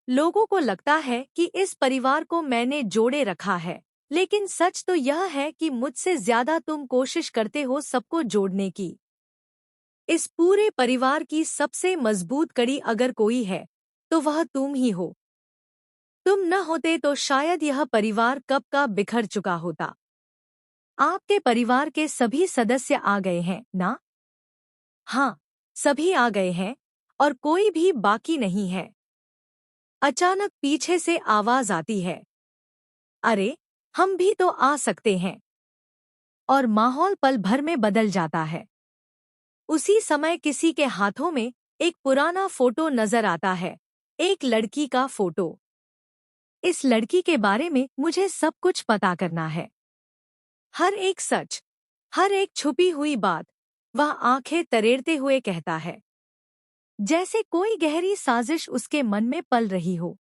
लोगों को लगता है कि इस परिवार को मैंने जोड़े रखा है, लेकिन सच तो यह है कि मुझसे ज्यादा तुम कोशिश करते हो सबको जोड़ने की। इस पूरे परिवार की सबसे मजबूत कड़ी अगर कोई है, तो वह तुम ही हो। तुम न होते तो शायद यह परिवार कब का बिखर चुका होता। आपके परिवार के सभी सदस्य आ गए हैं ना? हाँ, सभी आ गए हैं और कोई भी बाकी नहीं है। अचानक पीछे से आवाज आती है, अरे, हम भी तो आ सकते हैं। और माहौल पल भर में बदल जाता है। उसी समय किसी के हाथों में एक पुराना फोटो नजर आता है, एक लड़की का फोटो। इस लड़की के बारे में मुझे सब कुछ पता करना है। हर एक सच, हर एक छुपी हुई बात। वह आंखें तरेरते हुए कहता है, जैसे कोई गहरी साजिश उसके मन में पल रही हो।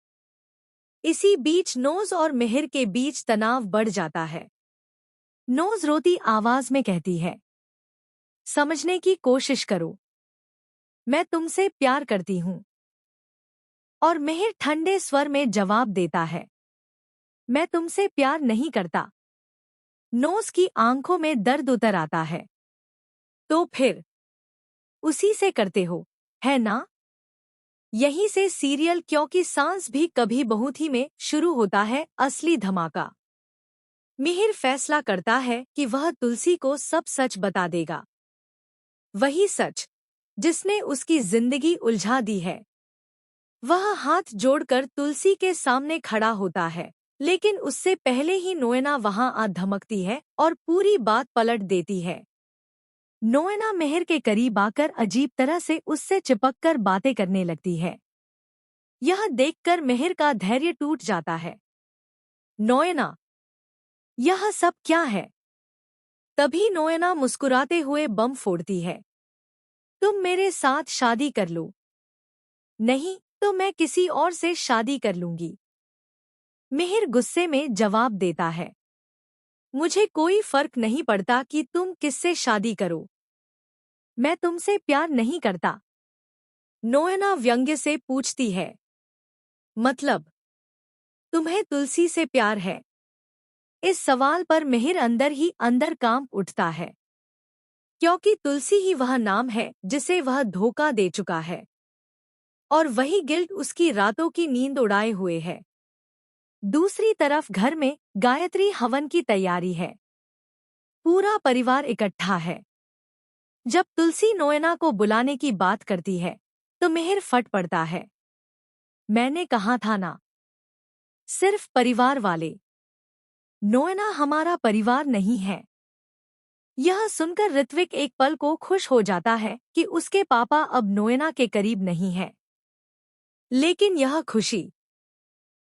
इसी बीच नोज और मिहिर के बीच तनाव बढ़ जाता है। नोज रोती आवाज में कहती है, समझने की कोशिश करो, मैं तुमसे प्यार करती हूँ। और मिहिर ठंडे स्वर में जवाब देता है, मैं तुमसे प्यार नहीं करता। नोज की आंखों में दर्द उतर आता है। तो फिर उसी से करते हो, है ना? यहीं से सीरियल क्योंकि सांस भी कभी बहू थी में शुरू होता है असली धमाका। मिहिर फैसला करता है कि वह तुलसी को सब सच बता देगा। वही सच जिसने उसकी जिंदगी उलझा दी है। वह हाथ जोड़कर तुलसी के सामने खड़ा होता है, लेकिन उससे पहले ही नोएना वहां आ धमकती है और पूरी बात पलट देती है। नोएना मिहिर के करीब आकर अजीब तरह से उससे चिपककर बातें करने लगती है। यह देखकर मिहिर का धैर्य टूट जाता है। नोएना, यह सब क्या है? तभी नोएना मुस्कुराते हुए बम फोड़ती है, तुम मेरे साथ शादी कर लो। नहीं तो मैं किसी और से शादी कर लूंगी। मिहिर गुस्से में जवाब देता है, मुझे कोई फर्क नहीं पड़ता कि तुम किससे शादी करो, मैं तुमसे प्यार नहीं करता। नोएना व्यंग्य से पूछती है, मतलब तुम्हें तुलसी से प्यार है? इस सवाल पर मिहिर अंदर ही अंदर कांप उठता है, क्योंकि तुलसी ही वह नाम है जिसे वह धोखा दे चुका है, और वही गिल्ट उसकी रातों की नींद उड़ाए हुए है। दूसरी तरफ घर में गायत्री हवन की तैयारी है। पूरा परिवार इकट्ठा है। जब तुलसी नोएना को बुलाने की बात करती है, तो मिहिर फट पड़ता है, मैंने कहा था ना, सिर्फ परिवार वाले। नोएना हमारा परिवार नहीं है। यह सुनकर ऋत्विक एक पल को खुश हो जाता है कि उसके पापा अब नोएना के करीब नहीं है। लेकिन यह खुशी